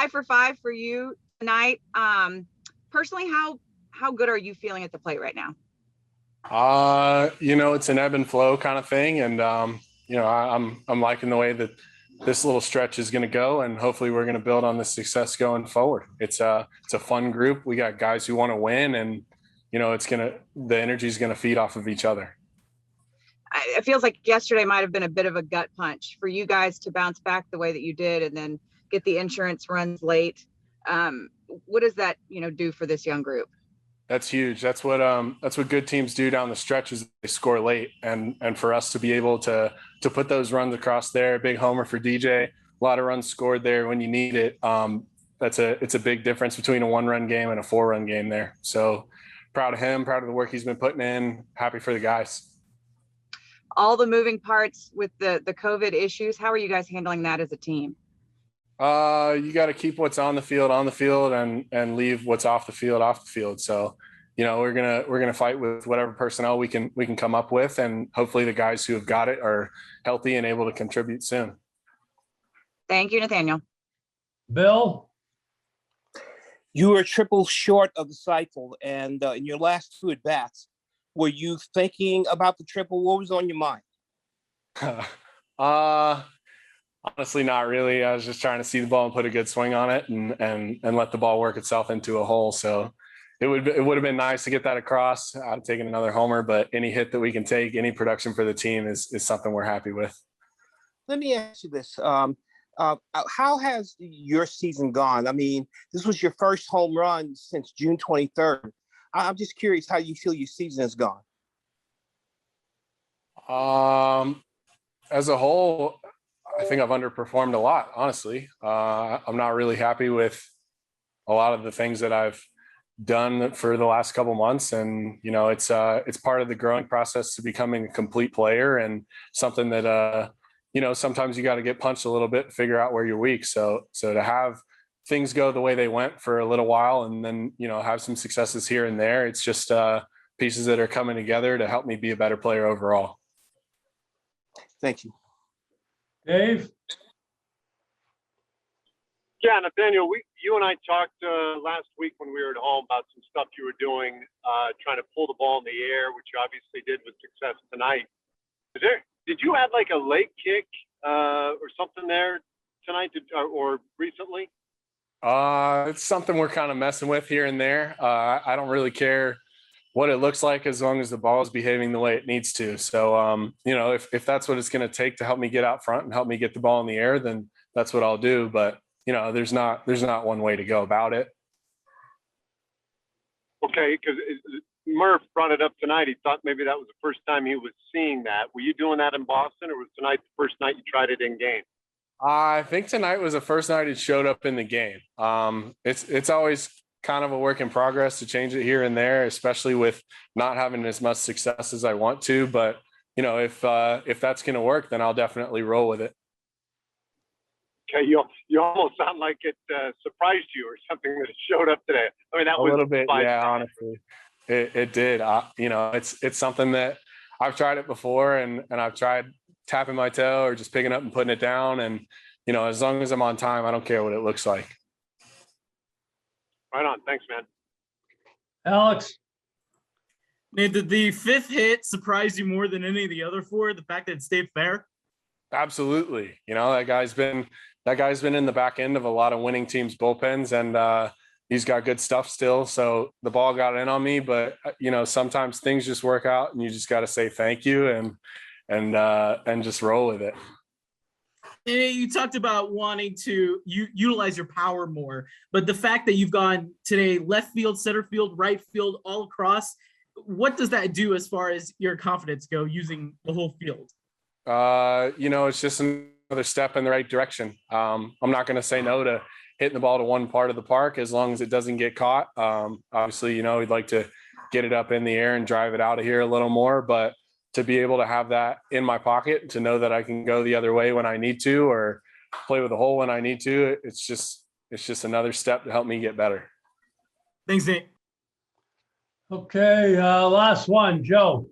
5 for you tonight. Personally, how good are you feeling at the plate right now? It's an ebb and flow kind of thing, and I'm liking the way that this little stretch is going to go, and hopefully we're going to build on this success going forward. It's a fun group. We got guys who want to win, and the energy is going to feed off of each other. It feels like yesterday might have been a bit of a gut punch for you guys to bounce back the way that you did, and then get the insurance runs late. What does that do for this young group? That's huge. That's what good teams do down the stretch, is they score late, and for us to be able to put those runs across there. Big homer for DJ. A lot of runs scored there when you need it. It's a big difference between a 1-run game and a 4-run game there. So proud of him, proud of the work he's been putting in. Happy for the guys. All the moving parts with the COVID issues, how are you guys handling that as a team? You got to keep what's on the field and leave what's off the field. So, we're gonna fight with whatever personnel we can come up with, and hopefully the guys who have got it are healthy and able to contribute soon. Thank you, Nathaniel. Bill, you were triple short of the cycle, and in your last 2 at bats, were you thinking about the triple? What was on your mind? Honestly, not really. I was just trying to see the ball and put a good swing on it, and let the ball work itself into a hole. So it would have been nice to get that across. I'd have taken another homer, but any hit that we can take, any production for the team is something we're happy with. Let me ask you this. How has your season gone? I mean, this was your first home run since June 23rd. I'm just curious how you feel your season has gone. As a whole, I think I've underperformed a lot, honestly. I'm not really happy with a lot of the things that I've done for the last couple months. And, it's part of the growing process to becoming a complete player, and something that, sometimes you got to get punched a little bit to figure out where you're weak. So to have things go the way they went for a little while, and then, have some successes here and there, it's just pieces that are coming together to help me be a better player overall. Thank you. Dave? Yeah, Nathaniel, you and I talked last week when we were at home about some stuff you were doing, trying to pull the ball in the air, which you obviously did with success tonight. Did you add like a leg kick or something there tonight or recently? It's something we're kind of messing with here and there. I don't really care what it looks like as long as the ball is behaving the way it needs to. So, if that's what it's going to take to help me get out front and help me get the ball in the air, then that's what I'll do. But, there's not one way to go about it. Okay, because Murph brought it up tonight. He thought maybe that was the first time he was seeing that. Were you doing that in Boston, or was tonight the first night you tried it in game? I think tonight was the first night it showed up in the game. It's always kind of a work in progress to change it here and there, especially with not having as much success as I want to. But, if that's going to work, then I'll definitely roll with it. Okay, you almost sound like it surprised you or something that showed up today. I mean, that was a little bit, yeah. Time. Honestly, it did. It's something that I've tried it before, and I've tried tapping my toe or just picking up and putting it down, and as long as I'm on time, I don't care what it looks like. Right on. Thanks, man. Alex? Did the 5th hit surprise you more than any of the other 4? The fact that it stayed fair? Absolutely. That guy's been in the back end of a lot of winning teams' bullpens, and he's got good stuff still. So the ball got in on me, but sometimes things just work out, and you just got to say thank you and just roll with it. You talked about wanting to utilize your power more, but the fact that you've gone today left field, center field, right field, all across, what does that do as far as your confidence go using the whole field? It's just another step in the right direction. I'm not going to say no to hitting the ball to one part of the park as long as it doesn't get caught. Obviously, we'd like to get it up in the air and drive it out of here a little more, but to be able to have that in my pocket, to know that I can go the other way when I need to, or play with a hole when I need to, it's just another step to help me get better. Thanks, Nate. Okay, last one, Joe.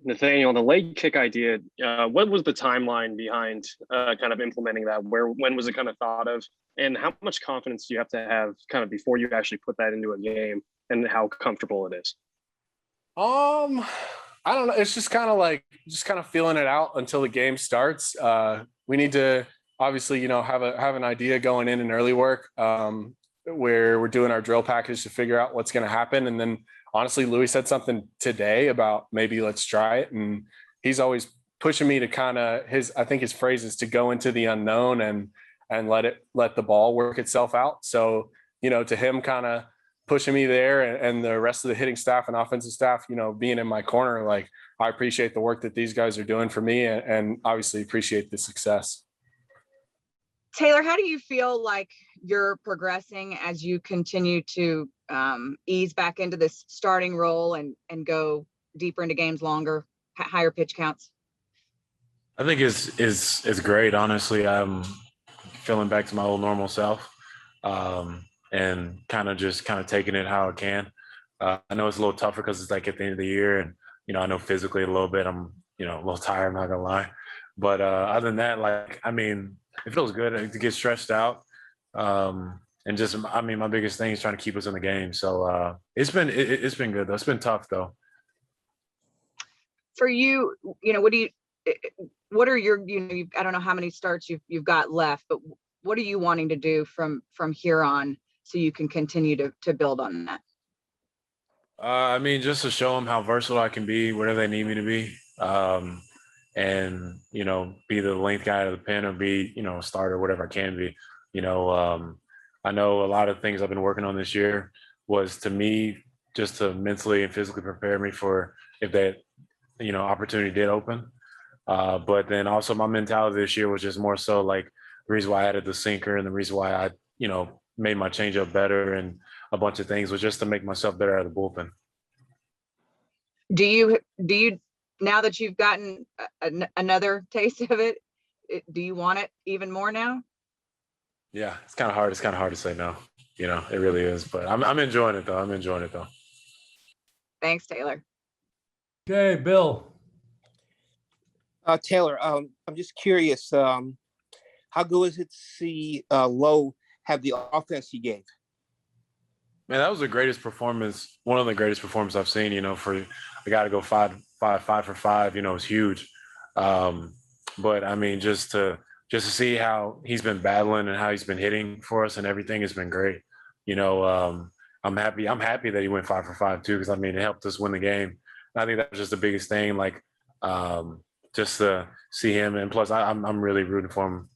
Nathaniel, the leg kick idea, what was the timeline behind kind of implementing that? When was it kind of thought of? And how much confidence do you have to have kind of before you actually put that into a game, and how comfortable it is? I don't know. It's just kind of feeling it out until the game starts. We need to obviously, have an idea going in early work, where we're doing our drill package to figure out what's going to happen. And then honestly, Louis said something today about maybe let's try it. And he's always pushing me to kind of I think his phrase is to go into the unknown and let the ball work itself out. So, to him kind of pushing me there and the rest of the hitting staff and offensive staff, being in my corner, like I appreciate the work that these guys are doing for me and obviously appreciate the success. Taylor, how do you feel like you're progressing as you continue to ease back into this starting role and go deeper into games longer, higher pitch counts? I think it's great. Honestly, I'm feeling back to my old normal self, and kind of taking it how I can. I know it's a little tougher because it's like at the end of the year, and I know physically a little bit I'm a little tired. I'm not gonna lie, but other than that, it feels good to get stretched out. And just, my biggest thing is trying to keep us in the game. So it's been good though. It's been tough though. For you, what are your, I don't know how many starts you've got left, but what are you wanting to do from here on so you can continue to build on that? Just to show them how versatile I can be, whatever they need me to be. And, be the length guy of the pen or be, a starter, whatever I can be. I know a lot of things I've been working on this year was to me just to mentally and physically prepare me for if that, opportunity did open. But then also my mentality this year was just more so like the reason why I added the sinker and the reason why I, made my changeup better and a bunch of things was just to make myself better out of the bullpen. Do you now that you've gotten another taste of it, do you want it even more now? Yeah, it's kind of hard. It's kind of hard to say no. It really is. But I'm enjoying it though. Thanks, Taylor. Okay, Bill. Taylor, I'm just curious, how good is it to see Lowe have the offense he gave? Man, that was the greatest performance. One of the greatest performances I've seen. For a guy to go 5 for 5, is huge. But just to see how he's been battling and how he's been hitting for us and everything has been great. I'm happy that he went 5 for 5 too, because it helped us win the game. And I think that was just the biggest thing, just to see him. And plus I'm really rooting for him.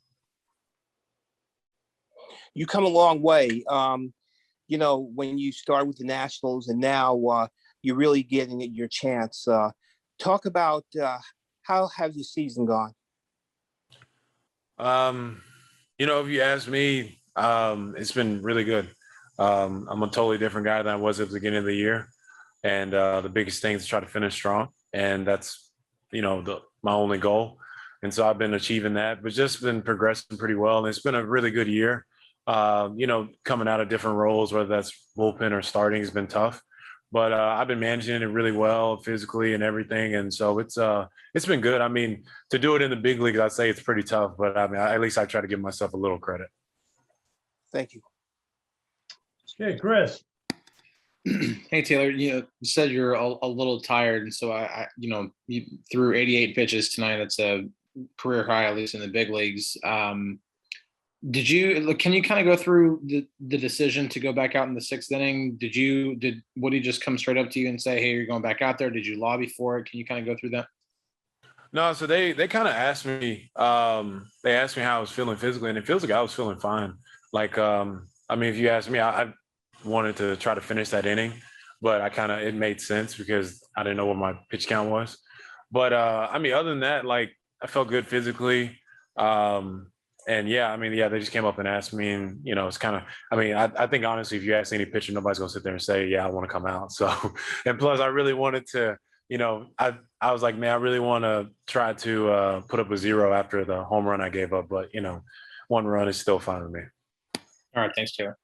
You come a long way. When you start with the Nationals and now you're really getting your chance. Talk about how has your season gone? If you ask me, it's been really good. I'm a totally different guy than I was at the beginning of the year. And the biggest thing is to try to finish strong. And that's, my only goal. And so I've been achieving that, but just been progressing pretty well. And it's been a really good year. Coming out of different roles, whether that's bullpen or starting, has been tough. But I've been managing it really well physically and everything. And so it's been good. To do it in the big leagues, I'd say it's pretty tough, but at least I try to give myself a little credit. Thank you. Okay, Chris. Hey, Taylor, you said you're a little tired. And so you threw 88 pitches tonight. That's a career high, at least in the big leagues. Can you kind of go through the decision to go back out in the 6th inning? Did Woody just come straight up to you and say, hey, you're going back out there? Did you lobby for it? Can you kind of go through that? No, so they kind of asked me, they asked me how I was feeling physically, and it feels like I was feeling fine. If you ask me, I wanted to try to finish that inning, but it made sense because I didn't know what my pitch count was. But other than that, I felt good physically. And they just came up and asked me, and it's kind of, I think honestly, if you ask any pitcher, nobody's gonna sit there and say, yeah, I want to come out. So, and plus I really wanted to, I was like, man, I really want to try to put up a 0 after the home run I gave up, but 1 run is still fine with me. All right, thanks, Taylor.